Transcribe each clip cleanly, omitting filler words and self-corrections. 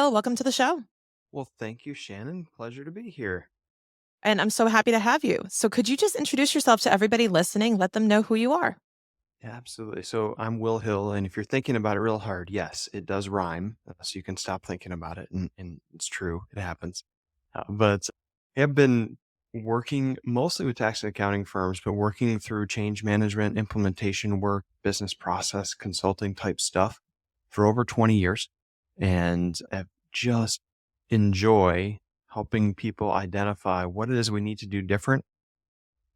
Will. Welcome to the show. Well, thank you, Shannon. Pleasure to be here. And I'm so happy to have you. So, could you just introduce yourself to everybody listening? Let them know who you are. Yeah, absolutely. So I'm Will Hill, and if you're thinking about it real hard, yes, it does rhyme. So you can stop thinking about it, and it's true, it happens. But I've been working mostly with tax and accounting firms, but working through change management, implementation work, business process consulting type stuff for over 20 years, and I just enjoy helping people identify what it is we need to do different,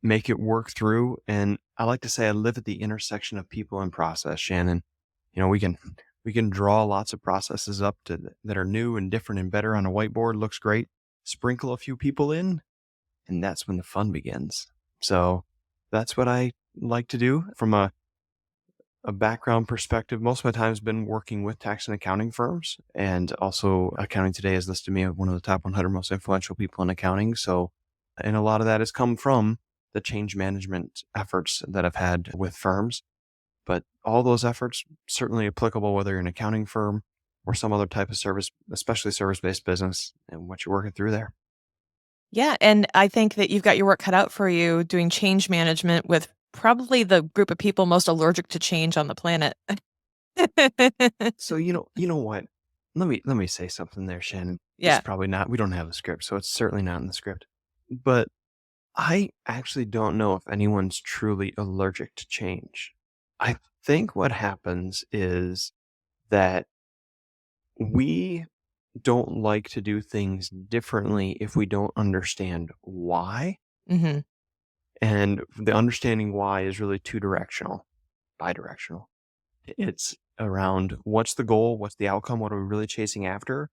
make it work through. And I like to say I live at the intersection of people and process, Shannon. We can draw lots of processes up that are new and different and better on a whiteboard. Looks great. Sprinkle a few people in, and that's when the fun begins. So that's what I like to do from a background perspective. Most of my time has been working with tax and accounting firms, and also Accounting Today has listed me as one of the top 100 most influential people in accounting. So, and a lot of that has come from the change management efforts that I've had with firms. But all those efforts certainly applicable whether you're an accounting firm or some other type of service, especially service-based business, and what you're working through there. Yeah. And I think that you've got your work cut out for you doing change management with probably the group of people most allergic to change on the planet. So you know what? Let me say something there, Shannon. This is Yeah. probably not. We don't have a script, so it's certainly not in the script. But I actually don't know if anyone's truly allergic to change. I think what happens is that we don't like to do things differently if we don't understand why. Hmm. And the understanding why is really two directional, bidirectional. It's around what's the goal, what's the outcome, what are we really chasing after?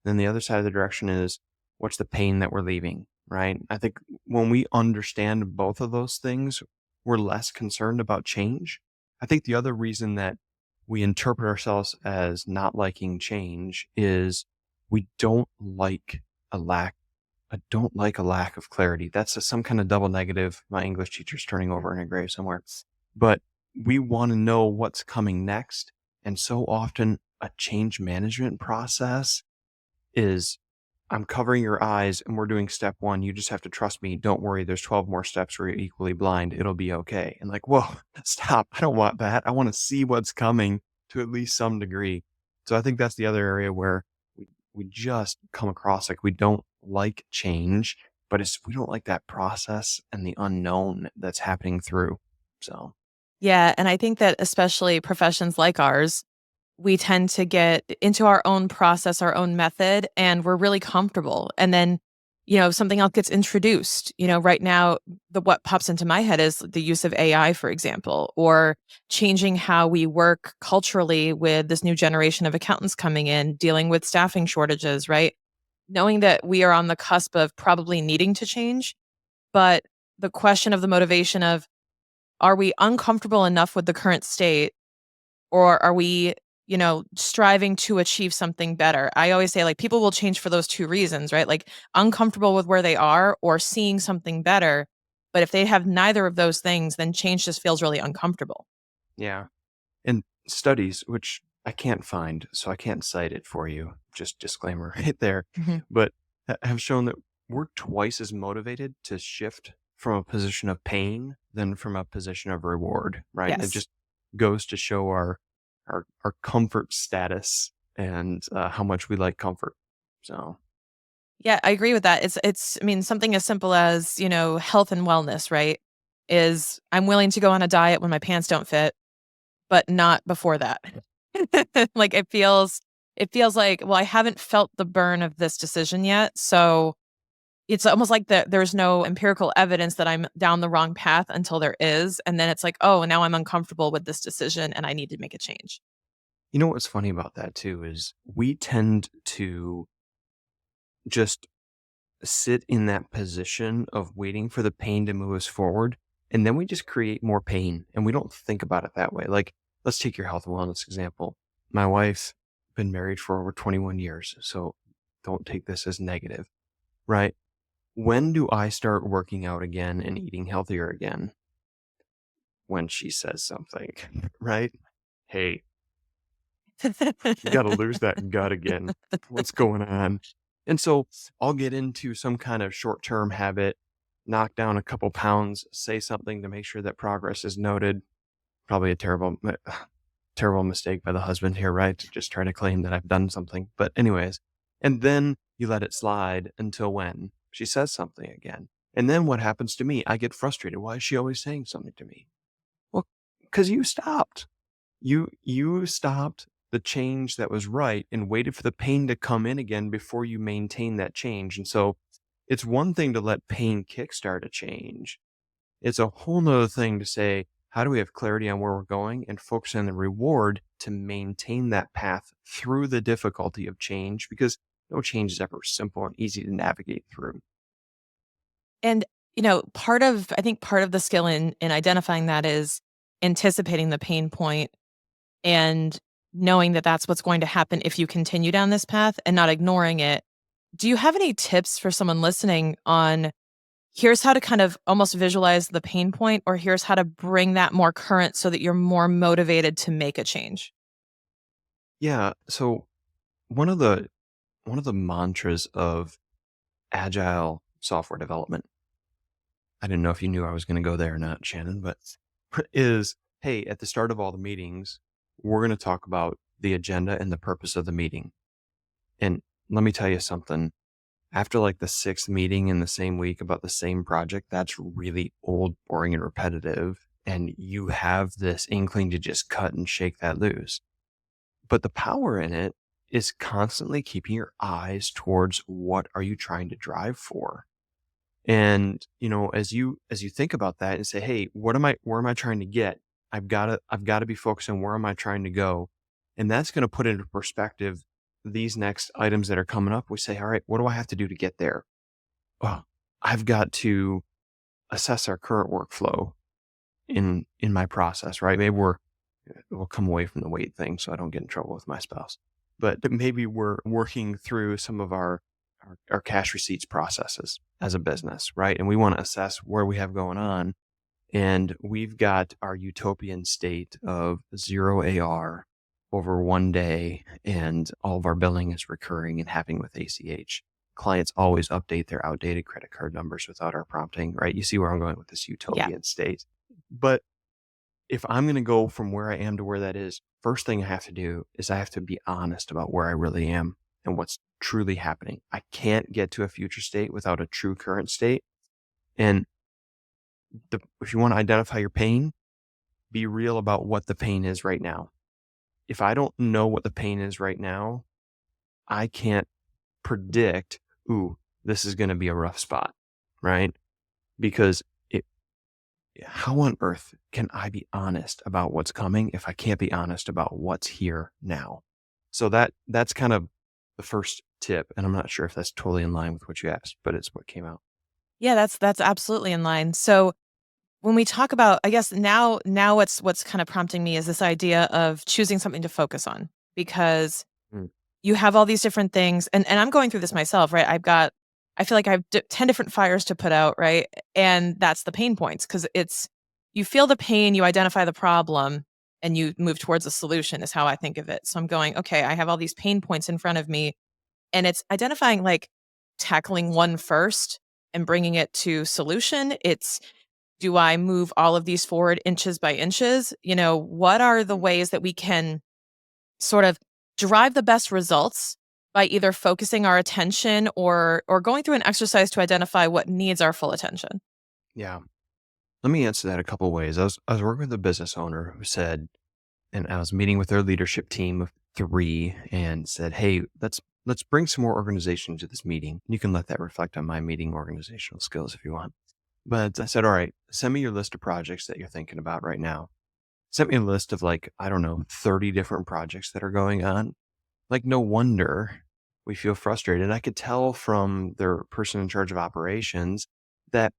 Then the other side of the direction is what's the pain that we're leaving, right? I think when we understand both of those things, we're less concerned about change. I think the other reason that we interpret ourselves as not liking change is we don't like a lack. I don't like a lack of clarity. That's some kind of double negative. My English teacher's turning over in a grave somewhere. But we want to know what's coming next. And so often a change management process is I'm covering your eyes and we're doing step one. You just have to trust me. Don't worry. There's 12 more steps where you're equally blind. It'll be okay. And like, whoa, stop. I don't want that. I want to see what's coming to at least some degree. So I think that's the other area where we just come across like we don't like change, but we don't like that process and the unknown that's happening through. So Yeah. And I think that especially professions like ours, we tend to get into our own process, our own method, and we're really comfortable. And then, something else gets introduced. Right now, the what pops into my head is the use of AI, for example, or changing how we work culturally with this new generation of accountants coming in, dealing with staffing shortages, right? Knowing that we are on the cusp of probably needing to change, but the question of the motivation of are we uncomfortable enough with the current state or are we, striving to achieve something better? I always say, like, people will change for those 2 reasons, right? Like, uncomfortable with where they are or seeing something better. But if they have neither of those things, then change just feels really uncomfortable. yeah. And studies, which I can't find, so I can't cite it for you, just disclaimer right there, Mhm. but have shown that we're twice as motivated to shift from a position of pain than from a position of reward, right? And it Yes. just goes to show our comfort status and how much we like comfort. So, Yeah, I agree with that. I mean, something as simple as, health and wellness, right? Is I'm willing to go on a diet when my pants don't fit, but not before that. Like it feels like, well, I haven't felt the burn of this decision yet. So it's almost like there's no empirical evidence that I'm down the wrong path until there is. And then it's like, oh, now I'm uncomfortable with this decision and I need to make a change. you know what's funny about that too is we tend to just sit in that position of waiting for the pain to move us forward. And then we just create more pain and we don't think about it that way. Like, let's take your health and wellness example. My wife been married for over 21 years. So don't take this as negative, right? When do I start working out again and eating healthier again? When she says something, right? Hey, You got to lose that gut again. What's going on? And so I'll get into some kind of short term habit, knock down a couple pounds, say something to make sure that progress is noted. Probably a terrible mistake by the husband here, right? To just try to claim that I've done something. But, anyways, and then you let it slide until when she says something again. And then what happens to me? I get frustrated. Why is she always saying something to me? Well, because you stopped. You stopped the change that was right and waited for the pain to come in again before you maintain that change. And so it's one thing to let pain kickstart a change. It's a whole nother thing to say, how do we have clarity on where we're going and focus on the reward to maintain that path through the difficulty of change? Because no change is ever simple and easy to navigate through. And, I think part of the skill in identifying that is anticipating the pain point and knowing that that's what's going to happen if you continue down this path and not ignoring it. Do you have any tips for someone listening on here's how to kind of almost visualize the pain point, or here's how to bring that more current so that you're more motivated to make a change? Yeah. So one of the one of the mantras of agile software development, I didn't know if you knew I was going to go there or not, Shannon, but is, hey, at the start of all the meetings, we're going to talk about the agenda and the purpose of the meeting. And let me tell you something. After like the sixth meeting in the same week about the same project, that's really old, boring, and repetitive. And you have this inkling to just cut and shake that loose. But the power in it is constantly keeping your eyes towards what are you trying to drive for. And, as you think about that and say, "Hey, where am I trying to get? I've got to be focused on where am I trying to go?" And that's going to put into perspective these next items that are coming up. We say, "All right, what do I have to do to get there?" Well, I've got to assess our current workflow in my process, right? Maybe we'll come away from the weight thing so I don't get in trouble with my spouse. But maybe we're working through some of our cash receipts processes as a business, right? And we want to assess where we have going on. And we've got our utopian state of zero AR over one day, and all of our billing is recurring and happening with ACH. Clients always update their outdated credit card numbers without our prompting, right? You see where I'm going with this Yeah. utopian state. But if I'm going to go from where I am to where that is, first thing I have to do is I have to be honest about where I really am and what's truly happening. I can't get to a future state without a true current state. And if you want to identify your pain, be real about what the pain is right now. If I don't know what the pain is right now, I can't predict, ooh, this is going to be a rough spot, right? Because how on earth can I be honest about what's coming if I can't be honest about what's here now? So that's kind of the first tip, and I'm not sure if that's totally in line with what you asked, but it's what came out. Yeah, that's absolutely in line. So when we talk about, I guess now what's kind of prompting me is this idea of choosing something to focus on, because Mm, you have all these different things, and I'm going through this myself, right? I feel like I have 10 different fires to put out, right? And that's the pain points, because it's you feel the pain, you identify the problem, and you move towards a solution is how I think of it. So I'm going, okay, I have all these pain points in front of me, and it's identifying, like, tackling one first and bringing it to solution. It's, do I move all of these forward inches by inches? What are the mm, ways that we can sort of derive the best results by either focusing our attention or going through an exercise to identify what needs our full attention? yeah. Let me answer that a couple ways. I was working with a business owner who said, and I was meeting with their leadership team of three and said, "Hey, let's bring some more organization to this meeting. You can let that reflect on my meeting organizational skills if you want." But I said, "All right, send me your list of projects that you're thinking about right now." Sent me a list of like, I don't know, 30 different projects that are going on. Like, no wonder we feel frustrated. I could tell from their person in charge of operations that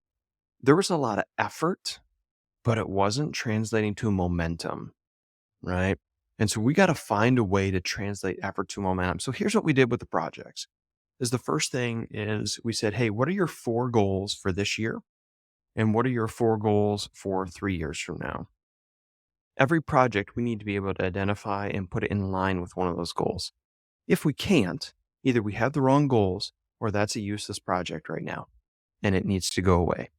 there was a lot of effort, but it wasn't translating to momentum, right? And so we got to find a way to translate effort to momentum. So here's what we did with the projects. Is the first thing is we said, "Hey, what are your four goals for this year? And what are your four goals for 3 years from now?" every project we need to be able to identify and put it in line with one of those goals. If we can't, either we have the wrong goals or that's a useless project right now and it needs to go away.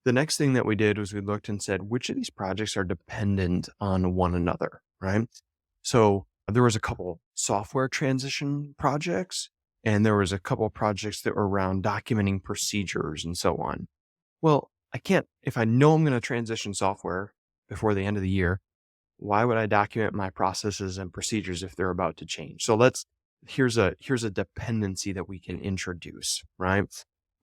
The next thing that we did was we looked and said, which of these projects are dependent on one another, right? So there was a couple software transition projects, and there was a couple projects that were around documenting procedures and so on. Well, I can't, if I know I'm going to transition software before the end of the year, why would I document my processes and procedures if they're about to change? So here's a dependency that we can introduce, right?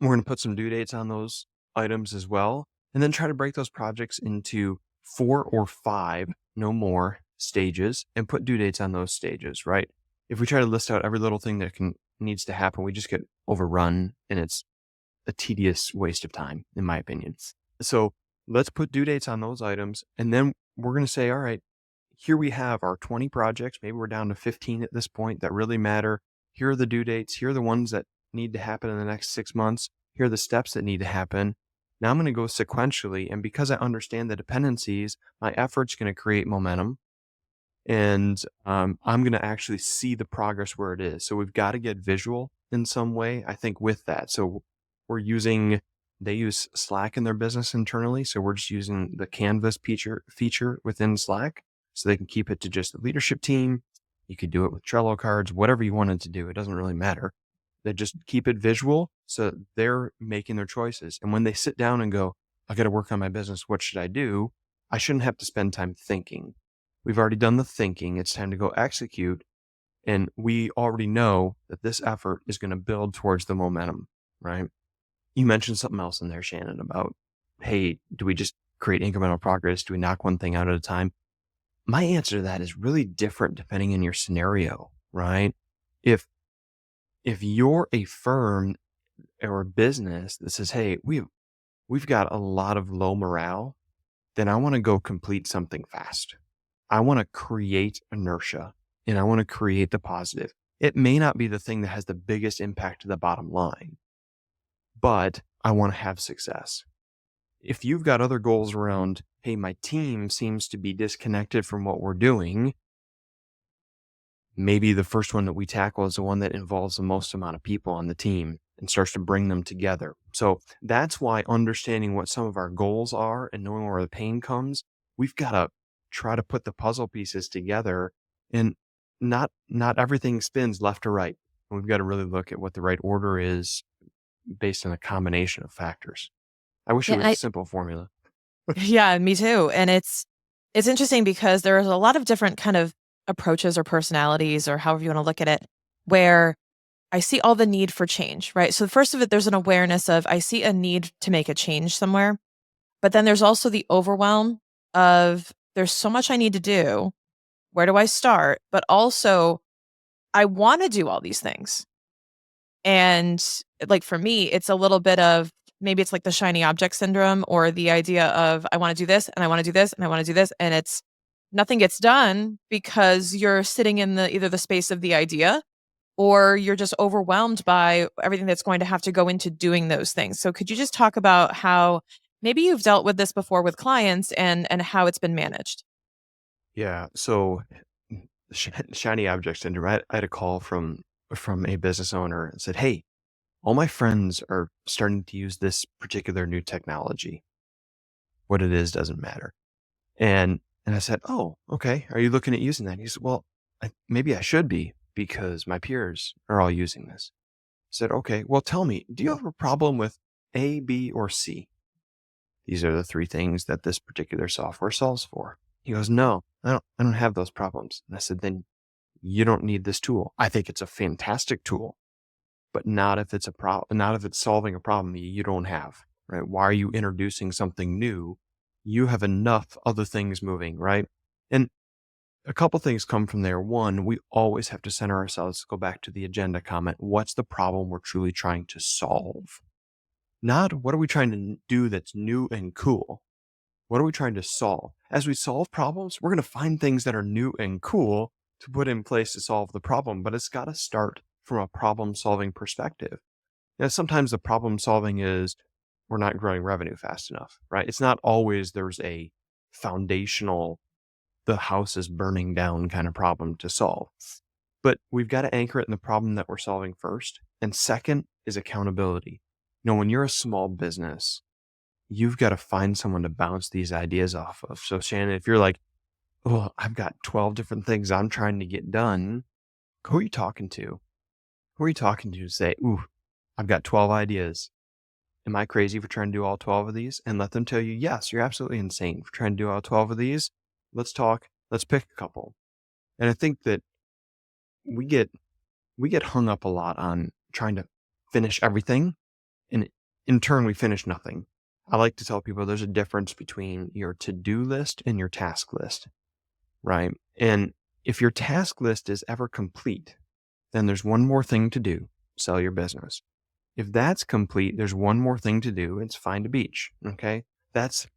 We're going to put some due dates on those items as well, and then try to break those projects into 4 or 5, no more stages, and put due dates on those stages, right? If we try to list out every little thing that needs to happen, we just get overrun and it's a tedious waste of time, in my opinion. So let's put due dates on those items. And then we're going to say, all right, here we have our 20 projects. Maybe we're down to 15 at this point that really matter. Here are the due dates. Here are the ones that need to happen in the next 6 months. Here are the steps that need to happen. Now I'm going to go sequentially. And because I understand the dependencies, my effort's going to create momentum. And I'm going to actually see the progress where it is. So we've got to get visual in some way, I think, with that. So they use Slack in their business internally. So we're just using the Canvas feature within Slack so they can keep it to just the leadership team. You could do it with Trello cards, whatever you wanted to do. It doesn't really matter. They just keep it visual so they're making their choices. And when they sit down and go, I got to work on my business, what should I do? I shouldn't have to spend time thinking. We've already done the thinking. It's time to go execute. And we already know that this effort is going to build towards the momentum, right? You mentioned something else in there, Shannon, about, hey, do we just create incremental progress? Do we knock one thing out at a time? My answer to that is really different depending on your scenario, right? If you're a firm or a business that says, hey, we've got a lot of low morale, then I want to go complete something fast. I want to create inertia and I want to create the positive. It may not be the thing that has the biggest impact to the bottom line, but I want to have success. If you've got other goals around, hey, my team seems to be disconnected from what we're doing, maybe the first one that we tackle is the one that involves the most amount of people on the team and starts to bring them together. So that's why understanding what some of our goals are and knowing where the pain comes, we've got to try to put the puzzle pieces together, and not everything spins left to right. We've got to really look at what the right order is based on a combination of factors. I wish it Yeah, was a simple formula. yeah, me too. And it's interesting because there's a lot of different kind of approaches or personalities or however you want to look at it, where I see all the need for change, right? So first of it, there's an awareness of I see a need to make a change somewhere, but then there's also the overwhelm of there's so much I need to do. Where do I start? But also I want to do all these things. And like for me, it's a little bit of maybe it's like the shiny object syndrome or the idea of I want to do this and I want to do this and I want to do this. And it's nothing gets done because you're sitting in the either the space of the idea or you're just overwhelmed by everything that's going to have to go into doing those things. So could you just talk about how maybe you've dealt with this before with clients and how it's been managed? Yeah. So shiny object syndrome. I had a call from a business owner and said, hey, all my friends are starting to use this particular new technology. What it is doesn't matter. And I said, oh, okay. Are you looking at using that? He said, well, maybe I should be because my peers are all using this. I said, okay, well, tell me, do you have a problem with A, B, or C? These are the 3 things that this particular software solves for. He goes, no, I don't have those problems. And I said, then you don't need this tool. I think it's a fantastic tool, but not if it's a problem, not if it's solving a problem that you don't have, right? Why are you introducing something new? You have enough other things moving, right? And a couple things come from there. One, we always have to center ourselves, go back to the agenda comment. What's the problem we're truly trying to solve? Not what are we trying to do that's new and cool? What are we trying to solve? As we solve problems, we're going to find things that are new and cool to put in place to solve the problem, but it's got to start from a problem solving perspective. Now, sometimes the problem solving is we're not growing revenue fast enough, right? It's not always there's a foundational the house is burning down kind of problem to solve. But we've got to anchor it in the problem that we're solving first. And second is accountability. When you're a small business, you've got to find someone to bounce these ideas off of. So Shannon, if you're like, oh, I've got 12 different things I'm trying to get done, who are you talking to? Who are you talking to say, ooh, I've got 12 ideas. Am I crazy for trying to do all 12 of these? And let them tell you, yes, you're absolutely insane for trying to do all 12 of these. Let's talk. Let's pick a couple. And I think that we get hung up a lot on trying to finish everything, and in turn we finish nothing. I like to tell people there's a difference between your to-do list and your task list, right? And if your task list is ever complete, then there's one more thing to do, sell your business. If that's complete, there's one more thing to do, it's find a beach, okay? That's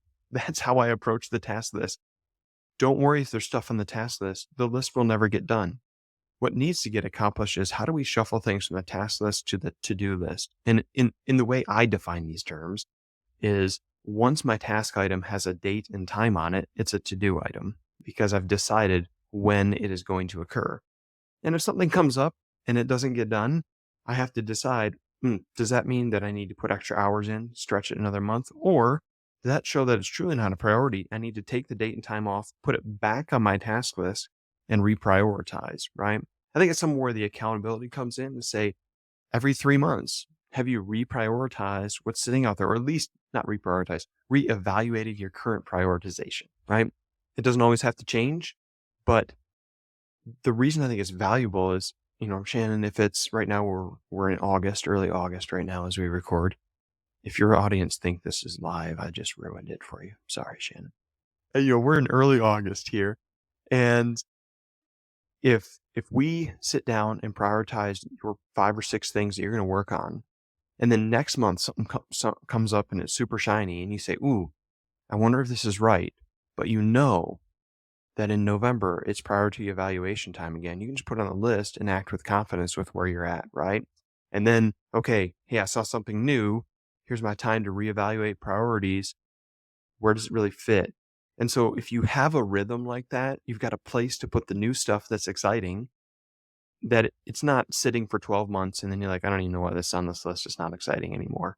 how I approach the task list. Don't worry if there's stuff on the task list. The list will never get done. What needs to get accomplished is how do we shuffle things from the task list to the to-do list? And in the way I define these terms is once my task item has a date and time on it, it's a to-do item because I've decided when it is going to occur. And if something comes up and it doesn't get done, I have to decide, does that mean that I need to put extra hours in, stretch it another month? Or does that show that it's truly not a priority? I need to take the date and time off, put it back on my task list and reprioritize, right? I think it's somewhere where the accountability comes in to say, every 3 months, have you reprioritized what's sitting out there, or at least not reprioritized, reevaluated your current prioritization, right? It doesn't always have to change, but the reason I think it's valuable is, Shannon, if it's right now, we're in August, early August right now as we record. If your audience think this is live, I just ruined it for you. Sorry, Shannon. We're in early August here. And if we sit down and prioritize your 5 or 6 things that you're going to work on, and then next month something comes up and it's super shiny and you say, ooh, I wonder if this is right. But that in November, it's priority evaluation time again. You can just put on a list and act with confidence with where you're at, right? And then, okay, hey, I saw something new. Here's my time to reevaluate priorities. Where does it really fit? And so if you have a rhythm like that, you've got a place to put the new stuff that's exciting, that it's not sitting for 12 months and then you're like, I don't even know why this is on this list. It's not exciting anymore.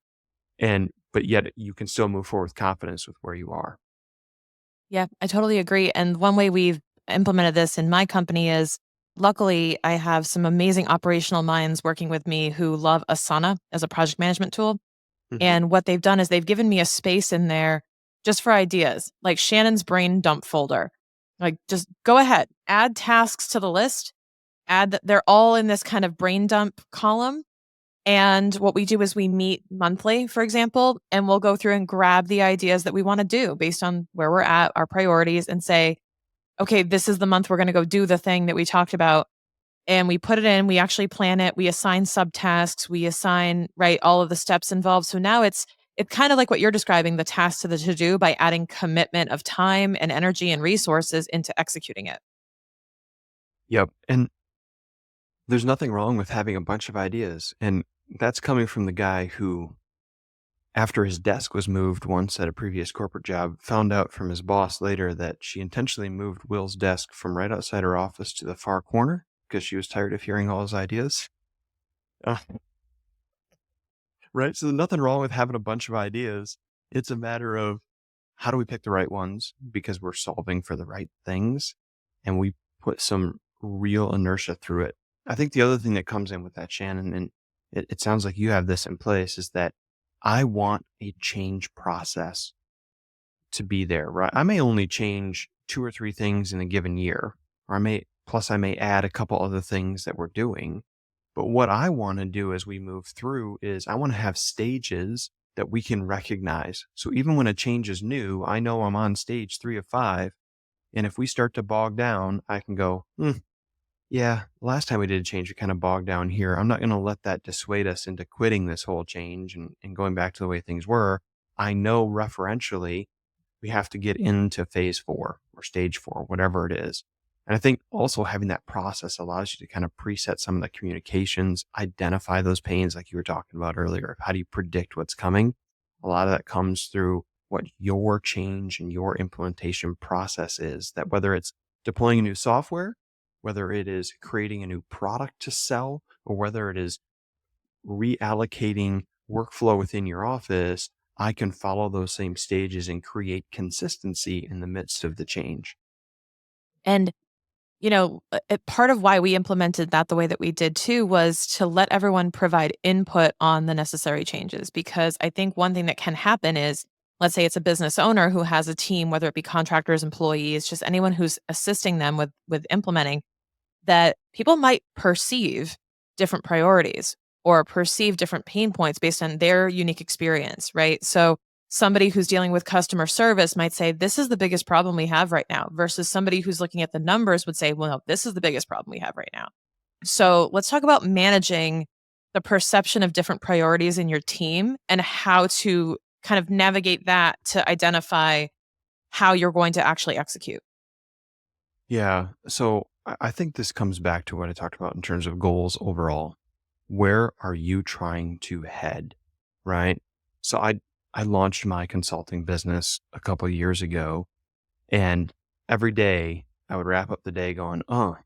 But yet you can still move forward with confidence with where you are. Yeah, I totally agree. And one way we've implemented this in my company is luckily I have some amazing operational minds working with me who love Asana as a project management tool. Mhm. And what they've done is they've given me a space in there just for ideas, like Shannon's brain dump folder. Like, just go ahead, add tasks to the list, they're all in this kind of brain dump column. And what we do is we meet monthly, for example, and we'll go through and grab the ideas that we want to do based on where we're at, our priorities, and say, okay, this is the month we're going to go do the thing that we talked about. And we put it in, we actually plan it, we assign subtasks, we assign, right, all of the steps involved. So now it's kind of like what you're describing, the task to the to do by adding commitment of time and energy and resources into executing it. Yep. And there's nothing wrong with having a bunch of ideas. And that's coming from the guy who, after his desk was moved once at a previous corporate job, found out from his boss later that she intentionally moved Will's desk from right outside her office to the far corner because she was tired of hearing all his ideas. Uh, right? So there's nothing wrong with having a bunch of ideas. It's a matter of how do we pick the right ones because we're solving for the right things and we put some real inertia through it. I think the other thing that comes in with that, Shannon, and it sounds like you have this in place, is that I want a change process to be there, right? I may only change 2 or 3 things in a given year, or I may add a couple other things that we're doing. But what I want to do as we move through is I want to have stages that we can recognize. So even when a change is new, I know I'm on stage 3 of 5. And if we start to bog down, I can go, yeah, last time we did a change, we kind of bogged down here. I'm not going to let that dissuade us into quitting this whole change and going back to the way things were. I know referentially we have to get into phase 4 or stage 4, whatever it is. And I think also having that process allows you to kind of preset some of the communications, identify those pains like you were talking about earlier. How do you predict what's coming? A lot of that comes through what your change and your implementation process is, that whether it's deploying a new software, whether it is creating a new product to sell, or whether it is reallocating workflow within your office, I can follow those same stages and create consistency in the midst of the change. And part of why we implemented that the way that we did too was to let everyone provide input on the necessary changes. Because I think one thing that can happen is, let's say it's a business owner who has a team, whether it be contractors, employees, just anyone who's assisting them with implementing, that people might perceive different priorities or perceive different pain points based on their unique experience, right? So somebody who's dealing with customer service might say, this is the biggest problem we have right now, versus somebody who's looking at the numbers would say, well, no, this is the biggest problem we have right now. So let's talk about managing the perception of different priorities in your team and how to kind of navigate that to identify how you're going to actually execute. Yeah. So I think this comes back to what I talked about in terms of goals overall. Where are you trying to head? Right. So I launched my consulting business a couple of years ago, and every day I would wrap up the day going, oh,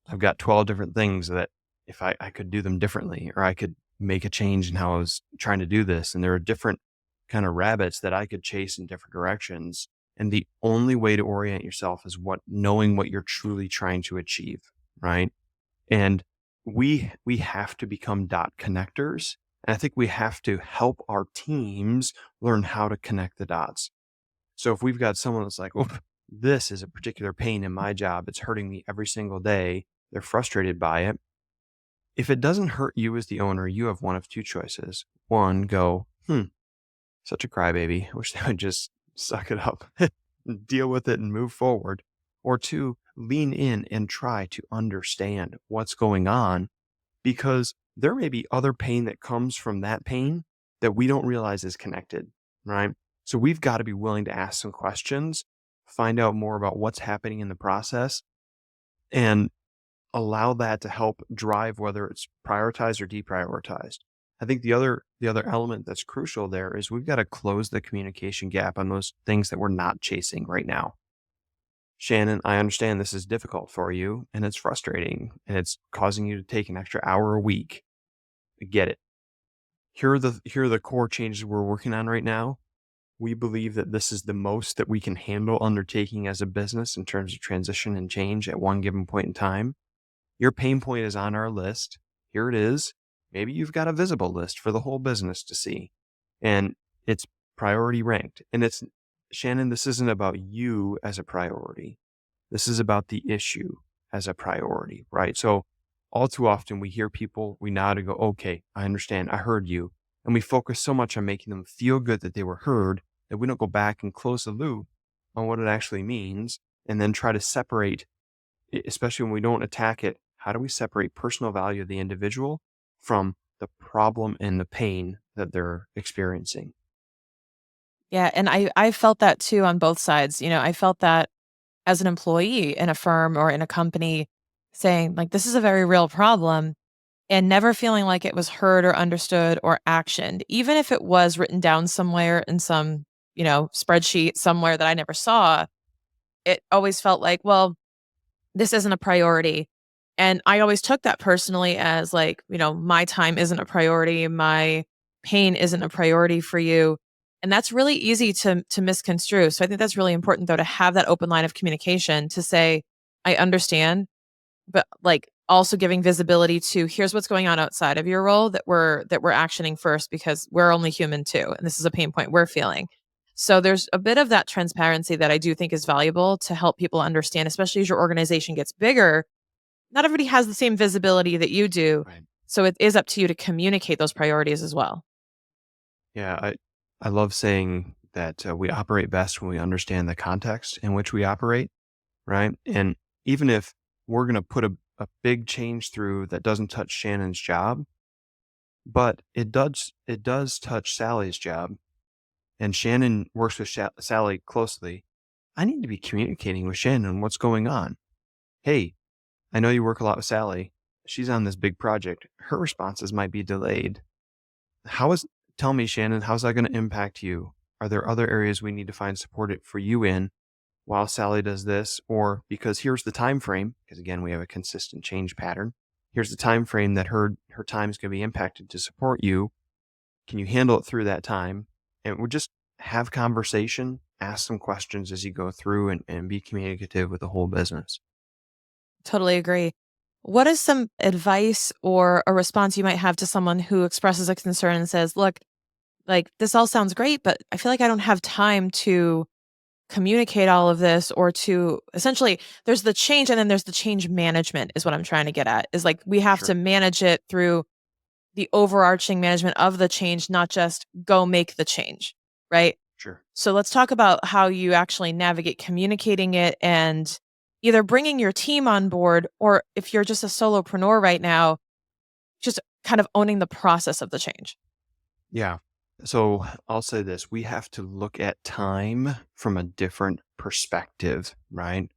I've got 12 different things that if I could do them differently, or I could make a change in how I was trying to do this. And there are different kind of rabbits that I could chase in different directions. And the only way to orient yourself is knowing what you're truly trying to achieve. Right. And we have to become dot connectors. And I think we have to help our teams learn how to connect the dots. So if we've got someone that's like, oh, this is a particular pain in my job, it's hurting me every single day, they're frustrated by it. If it doesn't hurt you as the owner, you have one of two choices. One, go, such a crybaby. I wish they would just suck it up, deal with it and move forward. Or two, lean in and try to understand what's going on, because there may be other pain that comes from that pain that we don't realize is connected, right? So we've got to be willing to ask some questions, find out more about what's happening in the process, and allow that to help drive whether it's prioritized or deprioritized. I think the other element that's crucial there is we've got to close the communication gap on those things that we're not chasing right now. Shannon, I understand this is difficult for you and it's frustrating and it's causing you to take an extra hour a week. I get it. Here are the core changes we're working on right now. We believe that this is the most that we can handle undertaking as a business in terms of transition and change at one given point in time. Your pain point is on our list. Here it is. Maybe you've got a visible list for the whole business to see, and it's priority ranked. And it's, Shannon, this isn't about you as a priority. This is about the issue as a priority, right? So all too often we hear people, we nod and go, okay, I understand. I heard you. And we focus so much on making them feel good that they were heard that we don't go back and close the loop on what it actually means and then try to separate, especially when we don't attack it. How do we separate personal value of the individual from the problem and the pain that they're experiencing? Yeah, and I felt that too on both sides. I felt that as an employee in a firm or in a company saying like this is a very real problem and never feeling like it was heard or understood or actioned, even if it was written down somewhere in some, spreadsheet somewhere that I never saw. It always felt like, well, this isn't a priority. And I always took that personally as like, my time isn't a priority, my pain isn't a priority for you. And that's really easy to misconstrue. So I think that's really important though to have that open line of communication to say, I understand, but like also giving visibility to here's what's going on outside of your role that we're actioning first because we're only human too. And this is a pain point we're feeling. So there's a bit of that transparency that I do think is valuable to help people understand, especially as your organization gets bigger. Not everybody has the same visibility that you do. Right. So it is up to you to communicate those priorities as well. Yeah, I love saying that we operate best when we understand the context in which we operate, right? And even if we're going to put a big change through that doesn't touch Shannon's job, but it does touch Sally's job, and Shannon works with Sally closely. I need to be communicating with Shannon what's going on. Hey, I know you work a lot with Sally. She's on this big project. Her responses might be delayed. How is Tell me, Shannon, how's that going to impact you? Are there other areas we need to find support for you in? while Sally does this, or because here's the time frame, because again, we have a consistent change pattern. Here's the time frame that her time is going to be impacted to support you. Can you handle it through that time? And we just have conversation, ask some questions as you go through and be communicative with the whole business. Totally agree. What is some advice or a response you might have to someone who expresses a concern and says, "Look, like this all sounds great, but I feel like I don't have time to communicate all of this or to essentially there's the change and then there's the change management is what I'm trying to get at. Is like we have to Sure, manage it through the overarching management of the change, not just go make the change, right? sure. So let's talk about how you actually navigate communicating it and either bringing your team on board or if you're just a solopreneur right now, just kind of owning the process of the change. Yeah. So I'll say this, we have to look at time from a different perspective, right?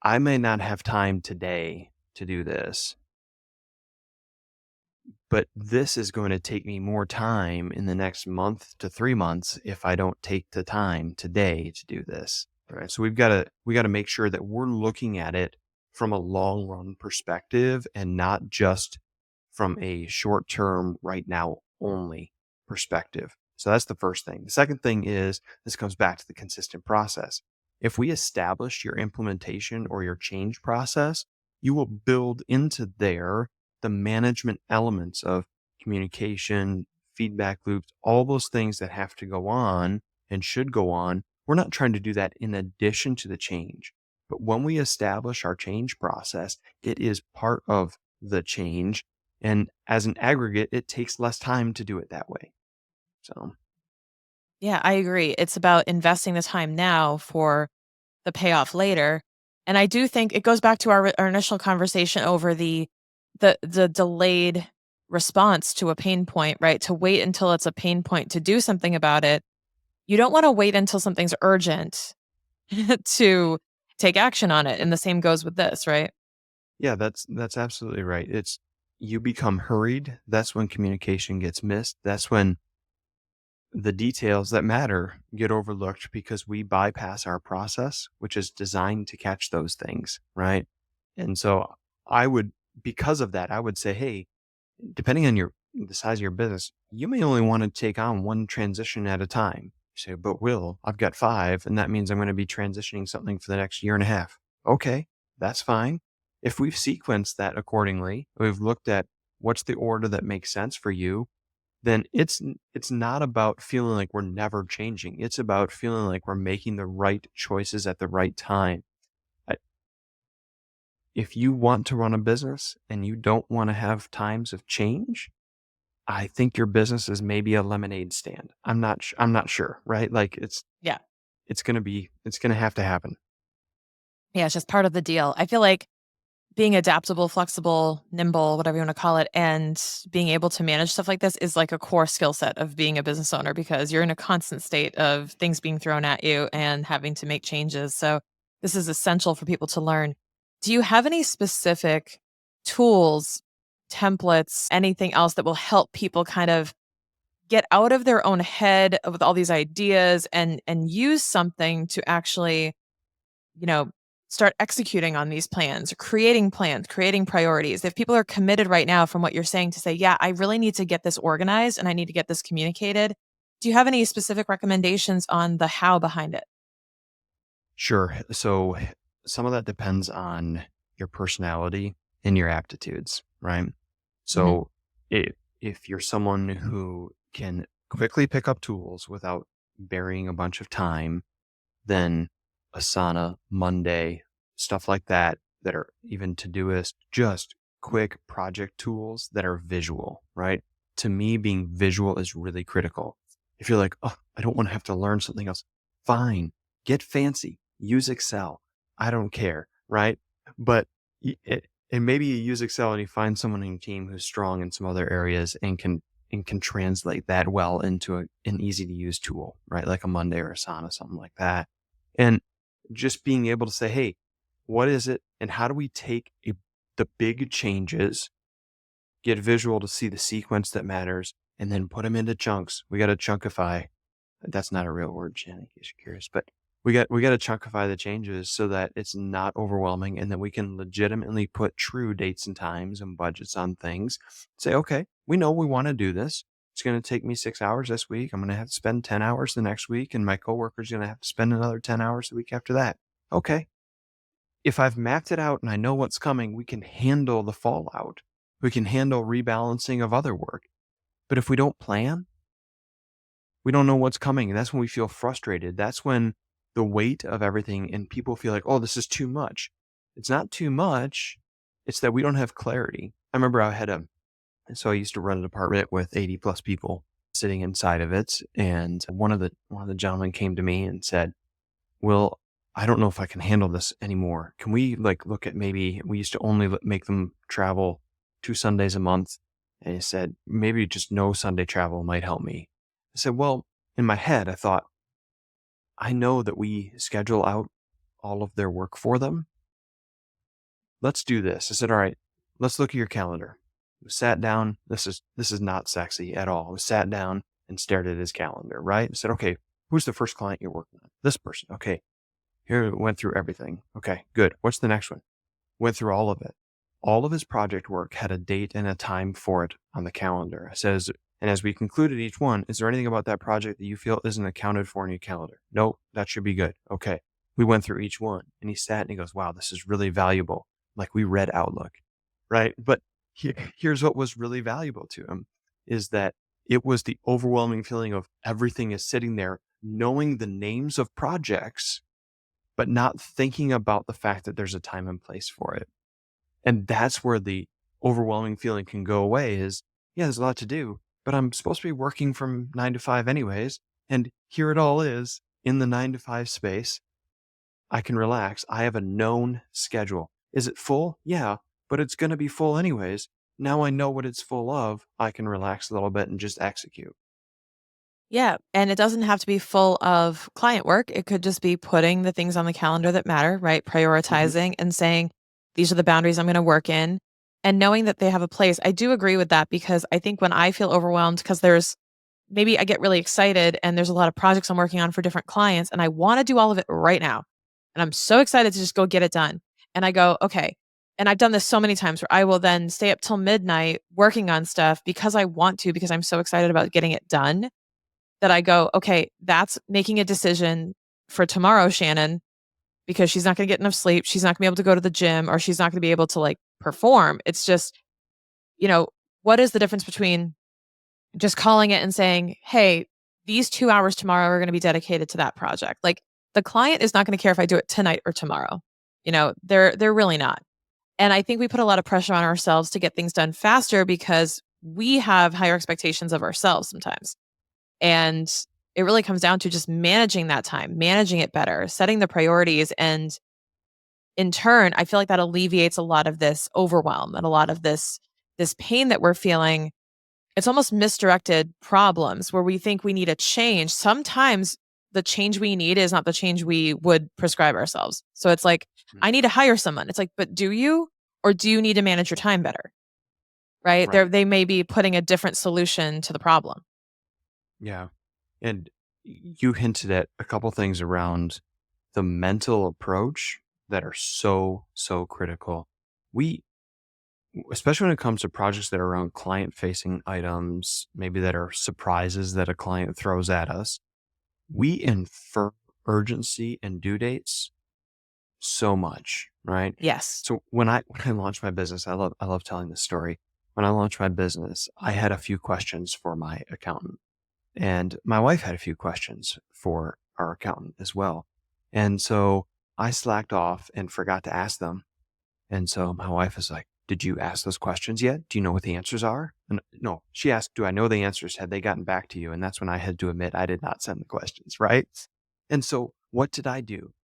I may not have time today to do this, but this is going to take me more time in the next month to 3 months if I don't take the time today to do this. Right. So we gotta make sure that we're looking at it from a long run perspective and not just from a short term right now only perspective. So that's the first thing. The second thing is this comes back to the consistent process. If we establish your implementation or your change process, you will build into there the management elements of communication, feedback loops, all those things that have to go on and should go on. We're not trying to do that in addition to the change. But when we establish our change process, it is part of the change. And as an aggregate, it takes less time to do it that way. So, Yeah, I agree. It's about investing the time now for the payoff later. And I do think it goes back to our initial conversation over the delayed response to a pain point, right? To wait until it's a pain point to do something about it. You don't want to wait until something's urgent to take action on it. And the same goes with this, right? yeah, that's absolutely right. It's you become hurried. That's when communication gets missed. That's when the details that matter get overlooked because we bypass our process, which is designed to catch those things, right? And so I would, because of that, I would say, hey, depending on the size of your business, you may only want to take on one transition at a time. You say, but Will, I've got five, and that means I'm going to be transitioning something for the next year and a half. Okay, that's fine. If we've sequenced that accordingly, we've looked at what's the order that makes sense for you, then it's not about feeling like we're never changing. It's about feeling like we're making the right choices at the right time. I- If you want to run a business and you don't want to have times of change, I think your business is maybe a lemonade stand. I'm not sure, right? Like Yeah. it's gonna have to happen. Yeah. It's just part of the deal. I feel like being adaptable, flexible, nimble, whatever you want to call it, and being able to manage stuff like this is like a core skill set of being a business owner because you're in a constant state of things being thrown at you and having to make changes. So, this is essential for people to learn. Do you have any specific tools, templates, anything else that will help people kind of get out of their own head with all these ideas and use something to actually you know, start executing on these plans, creating priorities. If people are committed right now from what you're saying to say, yeah, I really need to get this organized and I need to get this communicated. Do you have any specific recommendations on the how behind it? Sure. So some of that depends on your personality and your aptitudes, right? Mhm. So if you're someone who can quickly pick up tools without burying a bunch of time, then Asana, Monday, stuff like that, that are even Todoist, just quick project tools that are visual, right? To me, being visual is really critical. If you're like, oh, I don't want to have to learn something else, fine, get fancy, use Excel. I don't care, right? But and maybe you use Excel and you find someone in your team who's strong in some other areas and can translate that well into an easy to use tool, right? Like a Monday or Asana, something like that. And just being able to say, hey, what is it? And how do we take the big changes, get visual to see the sequence that matters, and then put them into chunks? We got to chunkify. That's not a real word, Jen, in case you're curious. But We got to chunkify the changes so that it's not overwhelming and that we can legitimately put true dates and times and budgets on things. Say, okay, we know we want to do this. It's going to take me 6 hours this week. I'm going to have to spend 10 hours the next week, and my coworker's going to have to spend another 10 hours the week after that. Okay. If I've mapped it out and I know what's coming, we can handle the fallout. We can handle rebalancing of other work. But if we don't plan, we don't know what's coming. And that's when we feel frustrated. That's when the weight of everything and people feel like, oh, this is too much. It's not too much. It's that we don't have clarity. I remember so I used to run an apartment with 80 plus people sitting inside of it. And one of the gentlemen came to me and said, well, I don't know if I can handle this anymore. Can we like look at maybe we used to only make them travel 2 Sundays a month. And he said, maybe just no Sunday travel might help me. I said, well, in my head, I thought, I know that we schedule out all of their work for them. Let's do this. I said, all right, let's look at your calendar. We sat down. This is not sexy at all. We sat down and stared at his calendar, right? I said, okay, who's the first client you're working on? This person. Okay. Here we went through everything. Okay, good. What's the next one? Went through all of it. All of his project work had a date and a time for it on the calendar. It says, and as we concluded each one, is there anything about that project that you feel isn't accounted for in your calendar? Nope, that should be good. Okay. We went through each one and he sat and he goes, wow, this is really valuable. Like we read Outlook, right? But here's what was really valuable to him is that it was the overwhelming feeling of everything is sitting there, knowing the names of projects, but not thinking about the fact that there's a time and place for it. And that's where the overwhelming feeling can go away is, yeah, there's a lot to do, but I'm supposed to be working from 9 to 5 anyways. And here it all is in the 9 to 5 space. I can relax. I have a known schedule. Is it full? Yeah, but it's going to be full anyways. Now I know what it's full of. I can relax a little bit and just execute. Yeah, and it doesn't have to be full of client work. It could just be putting the things on the calendar that matter, right? Hmm. Prioritizing and saying, these are the boundaries I'm going to work in and knowing that they have a place. I do agree with that because I think when I feel overwhelmed, because there's maybe I get really excited and there's a lot of projects I'm working on for different clients and I want to do all of it right now. And I'm so excited to just go get it done. And I go, okay. And I've done this so many times where I will then stay up till midnight working on stuff because I want to, because I'm so excited about getting it done that I go, okay, that's making a decision for tomorrow, Shannon, because she's not going to get enough sleep. She's not going to be able to go to the gym or she's not going to be able to like perform. It's just, you know, what is the difference between just calling it and saying, hey, these 2 hours tomorrow are going to be dedicated to that project? Like the client is not going to care if I do it tonight or tomorrow. They're really not. And I think we put a lot of pressure on ourselves to get things done faster because we have higher expectations of ourselves sometimes. And it really comes down to just managing that time, managing it better, setting the priorities. And in turn, I feel like that alleviates a lot of this overwhelm and a lot of this pain that we're feeling. It's almost misdirected problems where we think we need a change. Sometimes the change we need is not the change we would prescribe ourselves. So it's like, I need to hire someone. It's like, but do you? Or do you need to manage your time better? Right? Right. They may be putting a different solution to the problem. Yeah. And you hinted at a couple things around the mental approach that are so, so critical. We, especially when it comes to projects that are around client facing items, maybe that are surprises that a client throws at us, we infer urgency and due dates so much, right? Yes. So when I launched my business, I love telling this story. When I launched my business, I had a few questions for my accountant. And my wife had a few questions for our accountant as well. And so I slacked off and forgot to ask them. And so my wife was like, did you ask those questions yet? Do you know what the answers are? And no, she asked, do I know the answers? Had they gotten back to you? And that's when I had to admit I did not send the questions, right? And so what did I do?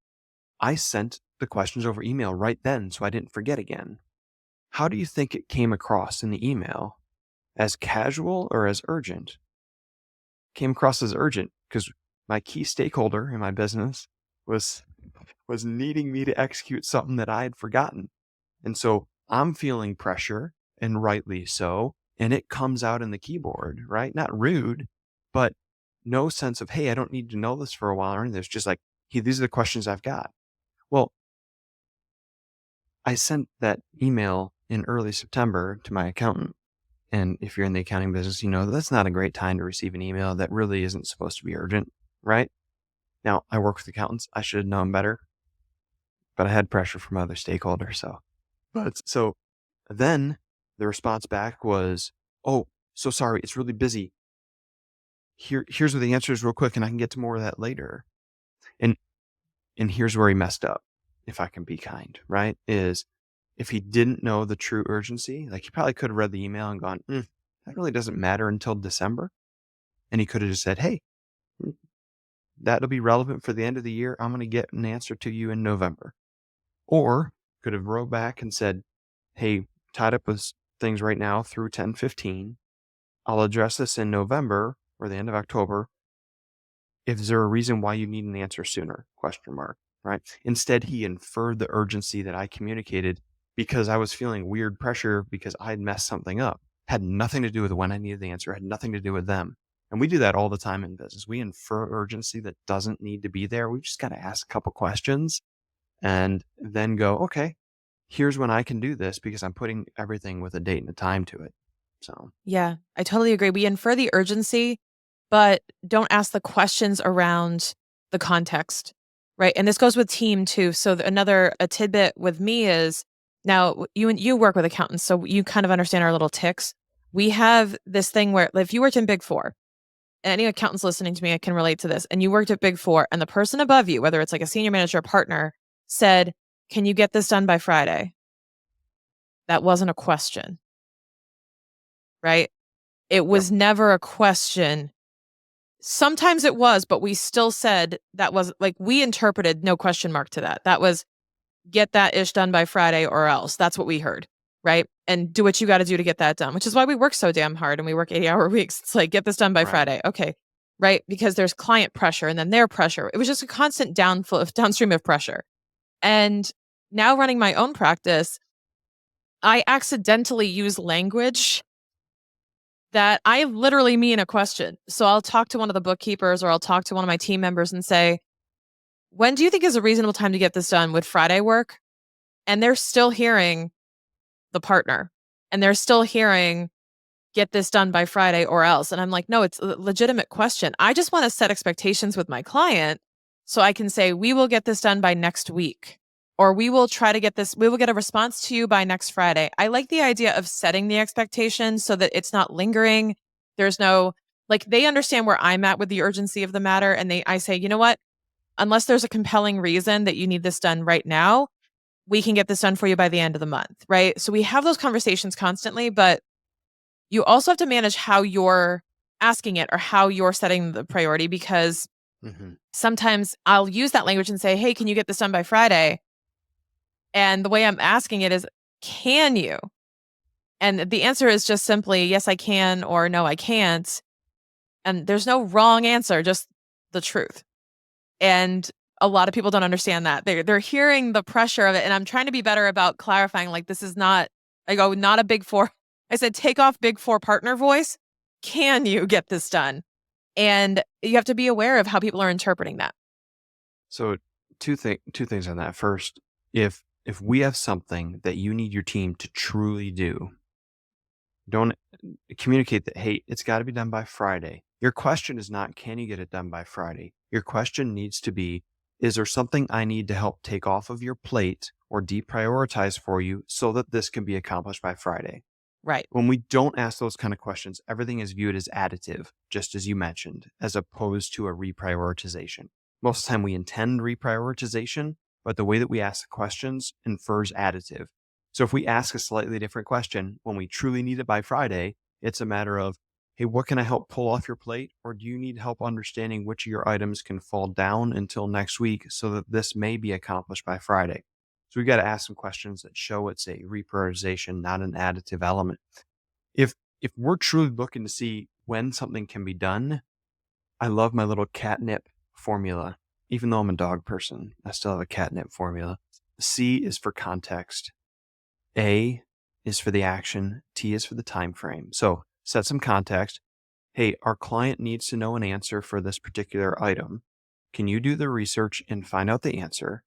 I sent the questions over email right then so I didn't forget again. How do you think it came across in the email? As casual or as urgent? Came across as urgent because my key stakeholder in my business was was needing me to execute something that I had forgotten. And so I'm feeling pressure and rightly so, and it comes out in the keyboard, right? Not rude, but no sense of, hey, I don't need to know this for a while or anything. It's just like, these are the questions I've got. Well, I sent that email in early September to my accountant. And if you're in the accounting business, you know that's not a great time to receive an email that really isn't supposed to be urgent, right? Now, I work with accountants. I should have known better, but I had pressure from other stakeholders. So then the response back was, "Oh, so sorry, it's really busy. Here's what the answer is real quick, and I can get to more of that later." And and here's where he messed up, if I can be kind, right? Is if he didn't know the true urgency, like he probably could have read the email and gone, that really doesn't matter until December. And he could have just said, hey, mm, that'll be relevant for the end of the year. I'm going to get an answer to you in November. Or could have wrote back and said, hey, tied up with things right now through 10/15. I'll address this in November or the end of October. Is there a reason why you need an answer sooner? Question mark. Right. Instead, he inferred the urgency that I communicated because I was feeling weird pressure because I had messed something up. Had nothing to do with when I needed the answer, had nothing to do with them. And we do that all the time in business. We infer urgency that doesn't need to be there. We just got to ask a couple questions and then go, okay, here's when I can do this because I'm putting everything with a date and a time to it. So, Yeah, I totally agree. We infer the urgency, but don't ask the questions around the context, right? And this goes with team too. So another a tidbit with me is now you work with accountants, so you kind of understand our little ticks. We have this thing where if you worked in Big Four, any accountants listening to me, I can relate to this, and you worked at Big Four, and the person above you, whether it's like a senior manager or partner, said, "Can you get this done by Friday?" That wasn't a question, right? It yep, was never a question. Sometimes it was, but we still said that was like we interpreted no question mark to that. That was get that ish done by Friday or else. That's what we heard, right? And do what you got to do to get that done, which is why we work so damn hard and we work 80-hour weeks. It's like get this done by right. Friday. Okay. Right? Because there's client pressure and then their pressure. It was just a constant downflow of downstream of pressure. And now running my own practice, I accidentally use language that I literally mean a question. So I'll talk to one of the bookkeepers or I'll talk to one of my team members and say, when do you think is a reasonable time to get this done? Would Friday work? And they're still hearing the partner and they're still hearing, get this done by Friday or else. And I'm like, no, it's a legitimate question. I just want to set expectations with my client so I can say, we will get this done by next week. Or we will try to get this, we will get a response to you by next Friday. I like the idea of setting the expectation so that it's not lingering. There's no, like, they understand where I'm at with the urgency of the matter. And I say, you know what? Unless there's a compelling reason that you need this done right now, we can get this done for you by the end of the month. Right. So we have those conversations constantly, but you also have to manage how you're asking it or how you're setting the priority because Hmm. sometimes I'll use that language and say, "Hey, can you get this done by Friday?" And the way I'm asking it is, "Can you?" And the answer is just simply, "Yes, I can," or "No, I can't." And there's no wrong answer, just the truth. And a lot of people don't understand that. They're hearing the pressure of it, and I'm trying to be better about clarifying, like, this is not I go, "Not a Big 4." I said, "Take off Big 4 partner voice. Can you get this done?" And you have to be aware of how people are interpreting that. So two things on that. First, if we have something that you need your team to truly do, don't communicate that, hey, it's got to be done by Friday. Your question is not, can you get it done by Friday? Your question needs to be, is there something I need to help take off of your plate or deprioritize for you so that this can be accomplished by Friday? Right. When we don't ask those kind of questions, everything is viewed as additive, just as you mentioned, as opposed to a reprioritization. Most of the time we intend reprioritization, but the way that we ask the questions infers additive. So if we ask a slightly different question when we truly need it by Friday, it's a matter of, hey, what can I help pull off your plate? Or do you need help understanding which of your items can fall down until next week so that this may be accomplished by Friday? So we got to ask some questions that show it's a reprioritization, not an additive element. If if we're truly looking to see when something can be done, I love my little catnip formula. Even though I'm a dog person, I still have a catnip formula. C is for context. A is for the action. T is for the time frame. So set some context. Hey, our client needs to know an answer for this particular item. Can you do the research and find out the answer?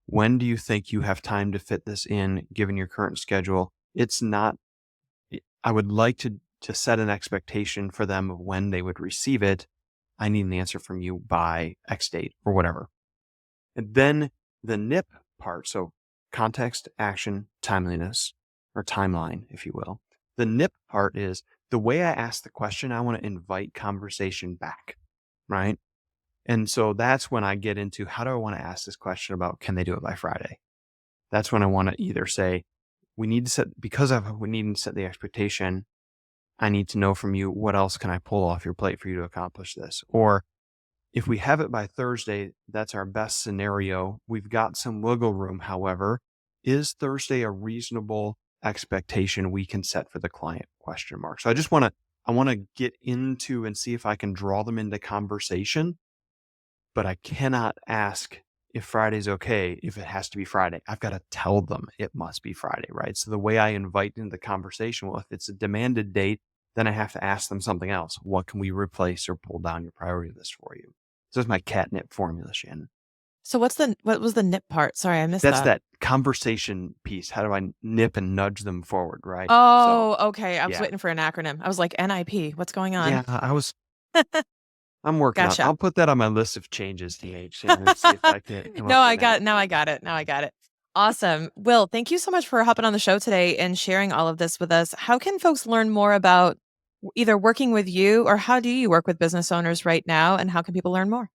When do you think you have time to fit this in given your current schedule? It's not I would like to set an expectation for them of when they would receive it. I need an answer from you by X date or whatever. And then the NIP part, so context, action, timeliness, or timeline, if you will. The NIP part is the way I ask the question, I want to invite conversation back, right? And so that's when I get into how do I want to ask this question about can they do it by Friday? That's when I want to either say, we need to set, because of we need to set the expectation, I need to know from you what else can I pull off your plate for you to accomplish this? Or if we have it by Thursday, that's our best scenario. We've got some wiggle room. However, is Thursday a reasonable expectation we can set for the client? Question mark. So I want to get into and see if I can draw them into conversation, but I cannot ask if Friday's okay if it has to be Friday. I've got to tell them it must be Friday, right? So the way I invite into the conversation, well, if it's a demanded date, then I have to ask them something else. What can we replace or pull down your priority list for you? So that's my catnip formula, Shannon. So what was the nip part? Sorry, I missed That's that. that conversation piece. How do I nip and nudge them forward, right? So Oh, okay. I was yeah, waiting for an acronym. I was like, NIP. What's going on? yeah. I'm working on. Gotcha. I'll put that on my list of changes, TH, and see if I can come No, up with I an got it. Now acronym. I got it. Now I got it. Awesome. Will, thank you so much for hopping on the show today and sharing all of this with us. How can folks learn more about either working with you or how do you work with business owners right now? And how can people learn more?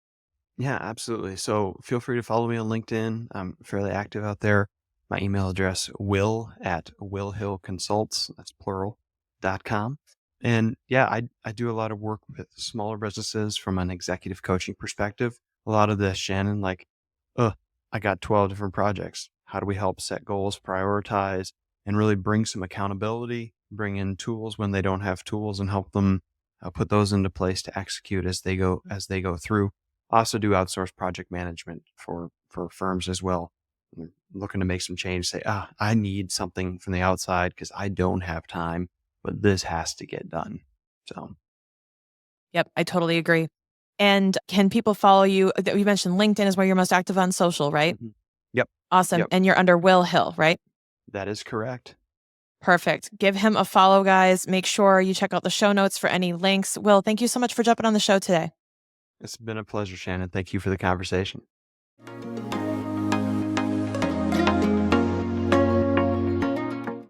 Yeah, absolutely. So feel free to follow me on LinkedIn. I'm fairly active out there. My email address, will@willhillconsults, that's plural.com. And yeah, I do a lot of work with smaller businesses from an executive coaching perspective. A lot of this, Shannon, like, I got 12 different projects. How do we help set goals, prioritize, and really bring some accountability, bring in tools when they don't have tools and help them put those into place to execute as they go through. I also do outsource project management for firms as well. I'm looking to make some change, say, I need something from the outside because I don't have time, but this has to get done. So, Yep, I totally agree. And can people follow you? You mentioned LinkedIn is where you're most active on social, right? mhm. Yep, Awesome. yep, And you're under Will Hill, right? that is correct. Perfect. Give him a follow, guys. Make sure you check out the show notes for any links. Will, thank you so much for jumping on the show today. It's been a pleasure, Shannon. Thank you for the conversation.